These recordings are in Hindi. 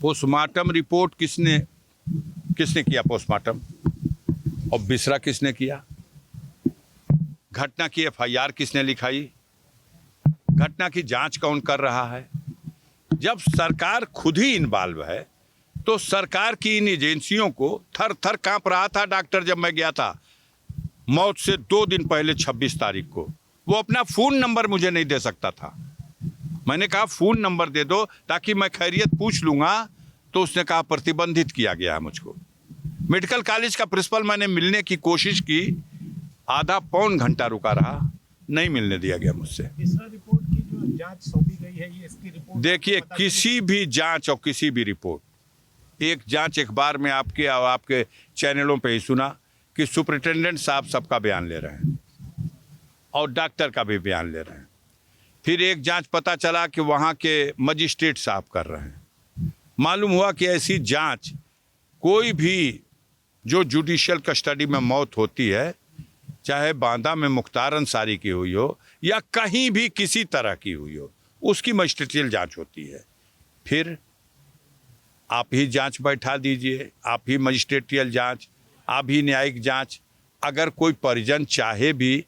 पोस्टमार्टम रिपोर्ट किसने किया पोस्टमार्टम, और बिसरा किसने किया? घटना की एफआईआर किसने लिखाई? घटना की जांच कौन कर रहा है? जब सरकार खुद ही इन्वॉल्व है तो सरकार की इन एजेंसियों को थर थर कांप रहा था। डॉक्टर जब मैं गया था मौत से 2 दिन पहले 26 तारीख को, वो अपना फ़ोन नंबर मुझे नहीं दे सकता था। मैंने कहा फ़ोन नंबर दे दो ताकि मैं खैरियत पूछ लूँगा, तो उसने कहा प्रतिबंधित किया गया है मुझको। मेडिकल कॉलेज का प्रिंसिपल मैंने मिलने की कोशिश की, आधा पौन घंटा रुका रहा, नहीं मिलने दिया गया मुझसे। रिपोर्ट की जो जांच सौंपी गई है, ये इसकी रिपोर्ट देखिए, किसी भी जांच और किसी भी रिपोर्ट, एक जांच अखबार में आपके और आपके चैनलों पे ही सुना कि सुपरिटेंडेंट साहब सबका बयान ले रहे हैं और डॉक्टर का भी बयान ले रहे हैं। फिर एक जांच पता चला कि वहाँ के मजिस्ट्रेट साहब कर रहे हैं। मालूम हुआ कि ऐसी जांच कोई भी जो जुडिशियल कस्टडी में मौत होती है, चाहे बांदा में मुख्तार अंसारी की हुई हो या कहीं भी किसी तरह की हुई हो, उसकी मजिस्ट्रियल जांच होती है। फिर आप ही जांच बैठा दीजिए, आप ही मजिस्ट्रेटियल जांच, आप ही न्यायिक जांच। अगर कोई परिजन चाहे भी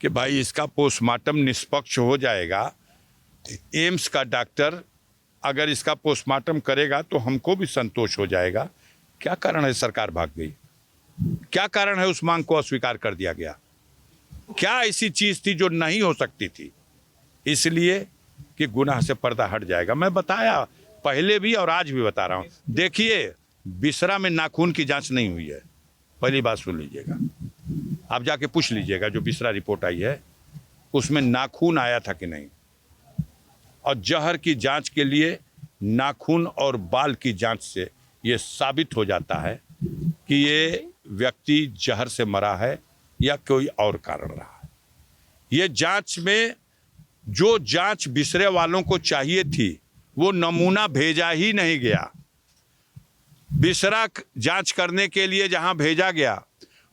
कि भाई इसका पोस्टमार्टम निष्पक्ष हो जाएगा, एम्स का डॉक्टर अगर इसका पोस्टमार्टम करेगा तो हमको भी संतोष हो जाएगा। क्या कारण है सरकार भाग गई? क्या कारण है उस मांग को अस्वीकार कर दिया गया? क्या ऐसी चीज थी जो नहीं हो सकती थी? इसलिए कि गुनाह से पर्दा हट जाएगा। मैं बताया पहले भी और आज भी बता रहा हूं। देखिए, बिसरा में नाखून की जांच नहीं हुई है, पहली बात सुन लीजिएगा। आप जाके पूछ लीजिएगा, जो बिसरा रिपोर्ट आई है उसमें नाखून आया था कि नहीं। और जहर की जांच के लिए नाखून और बाल की जांच से ये साबित हो जाता है कि ये व्यक्ति जहर से मरा है या कोई और कारण रहा है। ये जांच में जो जांच बिसरे वालों को चाहिए थी वो नमूना भेजा ही नहीं गया। बिसरा जांच करने के लिए जहां भेजा गया,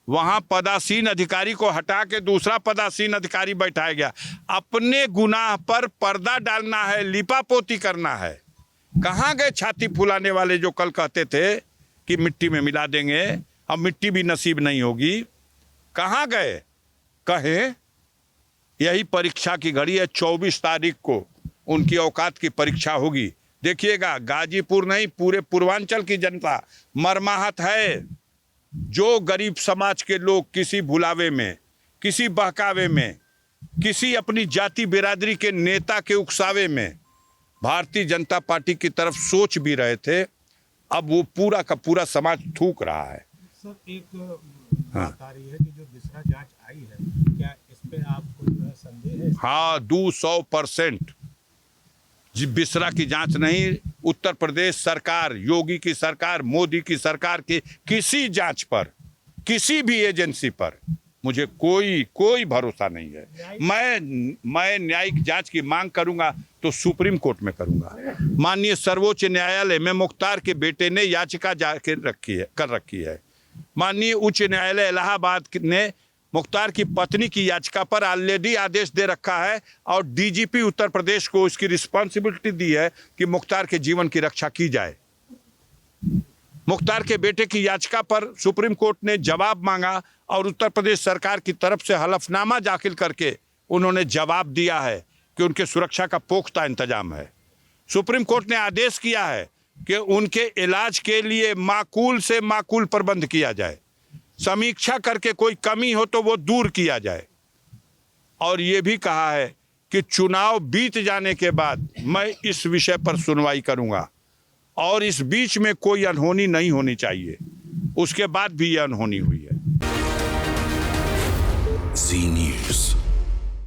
वहां पदासीन अधिकारी को हटा के दूसरा पदासीन अधिकारी बैठाया गया। अपने गुनाह पर पर्दा डालना है, लिपापोती करना है। कहां गए छाती फुलाने वाले जो कल कहते थे कि मिट्टी में मिला देंगे, अब मिट्टी भी नसीब नहीं होगी? कहां गए? कहें यही परीक्षा की घड़ी है। 24 तारीख को उनकी औकात की परीक्षा होगी। देखिएगा, गाजीपुर नहीं पूरे पूर्वांचल की जनता मर्माहत है। जो गरीब समाज के लोग किसी भुलावे में, किसी बहकावे में, किसी अपनी जाति बिरादरी के नेता के उकसावे में भारतीय जनता पार्टी की तरफ सोच भी रहे थे, अब वो पूरा का पूरा समाज थूक रहा है। सर, एक बात आ रही है कि जो बिसरा जांच आई है, क्या इस पे आपको जो है संदेह है? हाँ, 200% बिसरा की जांच नहीं, उत्तर प्रदेश सरकार, योगी की सरकार, मोदी की सरकार की किसी जांच पर, किसी भी एजेंसी पर मुझे कोई भरोसा नहीं है। मैं न्यायिक जांच की मांग करूंगा तो सुप्रीम कोर्ट में करूंगा। माननीय सर्वोच्च न्यायालय में मुख्तार के बेटे ने याचिका कर रखी है। माननीय उच्च न्यायालय इलाहाबाद ने मुख्तार की पत्नी की याचिका पर ऑलरेडी आदेश दे रखा है और डीजीपी उत्तर प्रदेश को इसकी रिस्पॉन्सिबिलिटी दी है कि मुख्तार के जीवन की रक्षा की जाए। मुख्तार के बेटे की याचिका पर सुप्रीम कोर्ट ने जवाब मांगा और उत्तर प्रदेश सरकार की तरफ से हलफनामा दाखिल करके उन्होंने जवाब दिया है कि उनके सुरक्षा का पुख्ता इंतजाम है। सुप्रीम कोर्ट ने आदेश किया है कि उनके इलाज के लिए माकूल से माकूल प्रबंध किया जाए, समीक्षा करके कोई कमी हो तो वो दूर किया जाए। और ये भी कहा है कि चुनाव बीत जाने के बाद मैं इस विषय पर सुनवाई करूंगा और इस बीच में कोई अनहोनी नहीं होनी चाहिए। उसके बाद भी ये अनहोनी हुई है। जी न्यूज़।